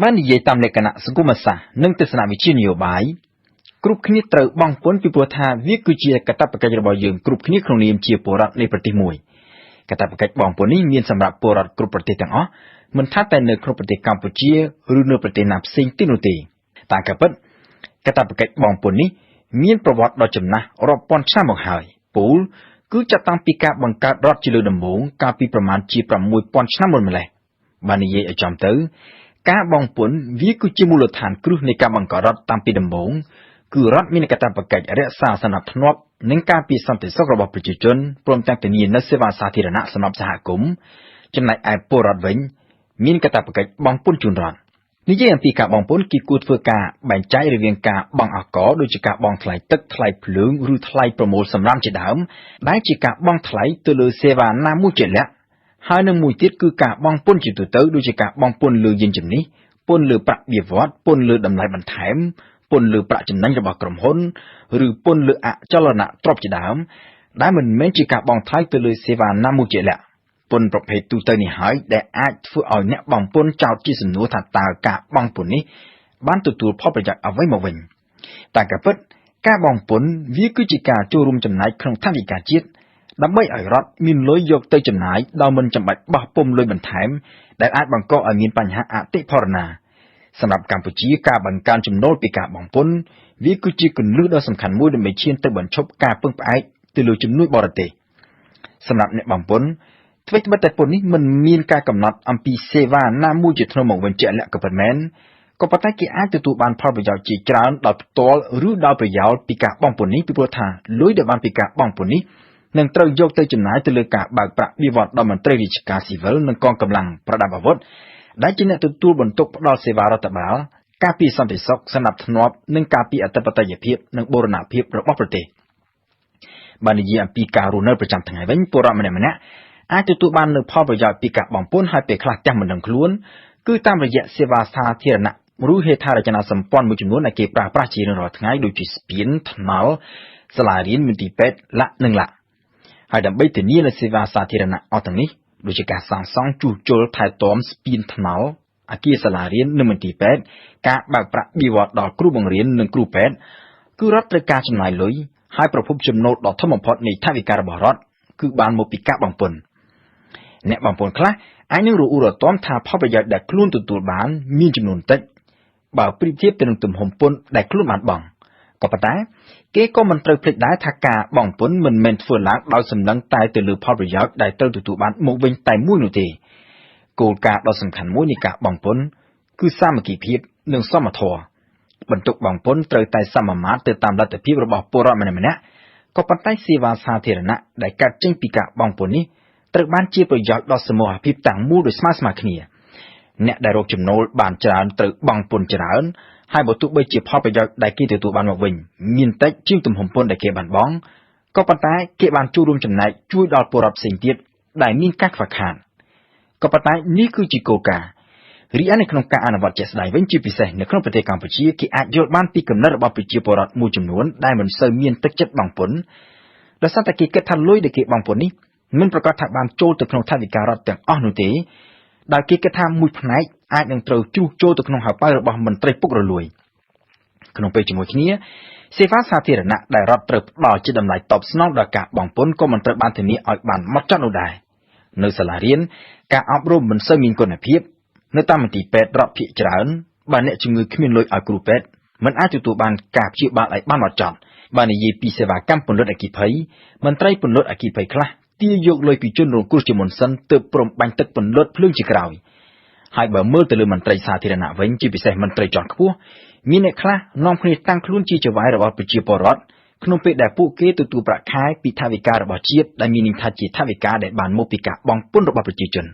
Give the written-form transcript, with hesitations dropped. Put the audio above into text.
បាននិយាយតាមលក្ខណៈសង្គមសាស្ត្រនិងទស្សនវិជ្ជានយោបាយគ្រប់គ្នាត្រូវបង់ពន្ធពីព្រោះថាវាគឺជាកាតព្វកិច្ចរបស់យើងគ្រប់គ្នាក្នុងនាមជាពលរដ្ឋនៃប្រទេសមួយកាតព្វកិច្ចបង់ពន្ធនេះមានសម្រាប់ពលរដ្ឋគ្រប់ប្រទេសទាំងអស់មិនថាតែនៅក្នុងប្រទេសកម្ពុជាឬនៅប្រទេសណាផ្សេងទៀតនោះទេតាមការពិតកាតព្វកិច្ចបង់ពន្ធនេះមានប្រវត្តិដ៏ចំណាស់រាប់ពាន់ឆ្នាំមកហើយពលគឺចាប់តាំងពីការបង្កើតរដ្ឋជាលើកដំបូងកាលពីប្រមាណជា6000ឆ្នាំមុនម្ល៉េះបាននិយាយឲ្យចំទៅការបង់ពន្ធវាគឺជាមូលដ្ឋានគ្រឹះនៃការបង្កើតរដ្ឋតាំងពីដំបូងគឺរដ្ឋមានកាតព្វកិច្ចរក្សាសណ្ដាប់ធ្នាប់និងការពារសន្តិសុខរបស់ប្រជាជនព្រមទាំងធានានូវសេវាសាធារណៈសម្រាប់សហគមន៍ចំណែកឯពលរដ្ឋវិញមានកាតព្វកិច្ចបង់ពន្ធជូនរដ្ឋនិយាយអំពីការបង់ពន្ធគេគួរធ្វើការបែងចែករវាងការបង់អាករដូចជាការបង់ថ្លៃទឹកថ្លៃភ្លើងឬថ្លៃប្រមូលសំរាមជាដើមដែលជាការបង់ថ្លៃទៅលើសេវាណាមួយជាក់លាក់ហើយនឹងមួយទៀតគឺការបង់ពន្ធជាទូទៅដូចជាការបង់ពន្ធលើយានជំនិះពន្ធលើប្រាក់បៀវត្សពន្ធលើតម្លៃបន្ថែមពន្ធលើប្រាក់ចំណេញរបស់ក្រុមហ៊ុនឬពន្ធលើអចលនទ្រព្យជាដើមដែលមិនមែនជាការបង់ថ្លៃទៅលើសេវាណាមួយជាក់លាក់ពន្ធប្រភេទទូទៅនេះហើយដែលអាចធ្វើឲ្យអ្នកបង់ពន្ធចោទជាសំណួរថាតើការបង់ពន្ធនេះបានទទួលផលប្រយោជន៍អ្វីមកវិញតែក៏ពិតការបង់ពន្ធវាគឺជាការចូលរួមចំណែកក្នុងថវិកាជាតិដើម្បីឲ្យរដ្ឋមានលុយយកទៅចំណាយដោយមិនចាំបាច់បោះពុម្ពលុយបន្ថែមដែលអាចបង្កឲ្យមានបញ្ហាអតិផរណាសម្រាប់កម្ពុជាការបង្កើនចំណូលពីការបង់ពន្ធវាគឺជាគន្លឹះដ៏សំខាន់មួយដើម្បីឈានទៅបញ្ឈប់ការពឹងផ្អែកទៅលើជំនួយបរទេសសម្រាប់អ្នកបង់ពន្ធអ្វីត្បិតតែពន្ធនេះមិនមានការកំណត់អំពីសេវាណាមួយជាថ្នូរមកវិញជាក់លាក់ក៏ពិតមែនក៏ប៉ុន្តែគេអាចទទួលបានផលប្រយោជន៍ជាច្រើនដោយផ្ទាល់ឬដោយប្រយោលពីការបង់ពន្ធនេះពីព្រោះថាលុយដែលបានពីការបង់ពន្ធនេះនឹងត្រូវយកទៅចំណាយទៅលើការបើកប្រាក់បៀវត្សដល់មន្ត្រីរាជការស៊ីវិលនិងកងកម្លាំងប្រដាប់អាវុធដែលជាអ្នកទទួលបន្ទុកផ្ដល់សេវារដ្ឋបាលការពារសន្តិសុខសណ្ដាប់ធ្នាប់និងការពារអធិបតេយ្យភាពនិងបូរណភាពរបស់ប្រទេសបាននិយាយអំពីការរស់នៅប្រចាំថ្ងៃវិញពលរដ្ឋម្នាក់ៗអាចទទួលបាននូវផលប្រយោជន៍ពីការបង់ពន្ធហើយពេលខ្លះទាំងមិនដឹងខ្លួនគឺតាមរយៈសេវាសាធារណៈឬហេដ្ឋារចនាសម្ព័ន្ធមួយចំនួនដែលគេប្រើប្រាស់ជារៀងរាល់ថ្ងៃដូចជាស្ពានថ្នល់សាលារៀនមន្ទីរពេទ្យនិងហើយដើម្បីធានានូវសេវាសាធារណៈអស់ទាំងនេះដូចជាការសាងសង់ជួសជុលថែទាំស្ពានថ្នល់អគារសាលារៀននិងមន្ទីរពេទ្យការបើកប្រាក់បៀវត្សដល់គ្រូបង្រៀននិងគ្រូពេទ្យគឺរដ្ឋត្រូវការចំណាយលុយហើយប្រភពចំណូលដ៏ធំបំផុតនៃថវិការបស់រដ្ឋគឺបានមកពីការបង់ពន្ធអ្នកបង់ពន្ធខ្លះអាចនឹងរអ៊ូរទាំថាផលប្រយោជន៍ដែលខ្លួនទទួលបានមានចំនួនតិចបើប្រៀបធៀបទៅនឹងទំហំពន្ធដែលខ្លួនបានបង់ក៏ប៉ុន្តែគេក៏មិនត្រូវភ្លេចដែរថាការបង់ពន្ធមិនមែនធ្វើឡើងដោយសម្លឹងតែទៅលើផលប្រយោជន៍ដែលត្រូវទទួលបានមកវិញតែមួយនោះទេគោលការណ៍ដ៏សំខាន់មួយនៃការបង់ពន្ធគឺសាមគ្គីភាពនិងសមធម៌បន្ទុកបង់ពន្ធត្រូវតែសមមាត្រទៅតាមលទ្ធភាពរបស់ពលរដ្ឋម្នាក់ៗក៏ប៉ុន្តែសេវាសាធារណៈដែលកើតចេញពីការបង់ពន្ធនេះត្រូវបានជាប្រយោជន៍ដល់សមូហភាពទាំងមូលដោយស្មើគ្នាអ្នកដែលរកចំណូលបានច្រើនត្រូវបង់ពន្ធច្រើនហើយបើទោះបីជាផលប្រយោជន៍ដែលគេទទួលបានមកវិញមានតិចជាងទំហំពន្ធដែលគេបានបង់ក៏ប៉ុន្តែគេបានចូលរួមចំណែកជួយដល់ពលរដ្ឋផ្សេងទៀតដែលមានការខ្វះខាតក៏ប៉ុន្តែនេះគឺជាគោលការណ៍រីឯនៅក្នុងការអនុវត្តជាក់ស្ដែងវិញជាពិសេសនៅក្នុងប្រទេសកម្ពុជាគេអាចយល់បានពីគំនិតរបស់ប្រជាពលរដ្ឋមួយចំនួនដែលមិនសូវមានទឹកចិត្តបង់ពន្ធដោយសារតែគេគិតថាលុយដែលគេបង់ពន្ធនេះមិនប្រកាសថាបានចូលទៅក្នុងថវិការដ្ឋទាំងអស់នោះទេដោយគេគិតថាមួយផ្នែកអាចនឹងត្រូវជ្រុះចូលទៅក្នុងហោប៉ៅរបស់មន្ត្រីពុករលួយក្នុងពេលជាមួយគ្នាសេវាសាធារណៈដែលរដ្ឋត្រូវផ្ដល់ជាតម្លៃតបស្នងដល់ការបង់ពន្ធក៏មិនត្រូវបានធានាឲ្យបានហ្មត់ចត់នោះដែរនៅសាលារៀនការអប់រំមិនសូវមានគុណភាពនៅតាមមន្ទីរពេទ្យរដ្ឋភាគច្រើនបើអ្នកជំងឺគ្មានលុយឲ្យគ្រូពេទ្យមិនអាចទទួលបានការព្យាបាលឲ្យបានហ្មត់ចត់បើនិយាយពីសេវាកម្មពន្លត់អគ្គិភ័យមន្ត្រីពន្លត់អគ្គិភ័យខ្លះទាយកលុយពីជនរងគ្រោះជាមុនសិនទើបព្រមបាញ់ទឹកពន្លត់ភ្លើងជាក្រោយហើយបើមើលទៅលើមន្ត្រីសាធារណៈវិញជាពិសេសមន្ត្រីជាន់ខ្ពស់មានអ្នកខ្លះនាំគ្នាតាំងខ្លួនជាចៅហ្វាយរបស់ប្រជាពលរដ្ឋក្នុងពេលដែលពួកគេទទួលប្រាក់ខែពីថវិការបស់ជាតិដែលមានន័យថាជាថវិកាដែលបានមកពីការបង់ពន្ធរបស់ប្រជាជន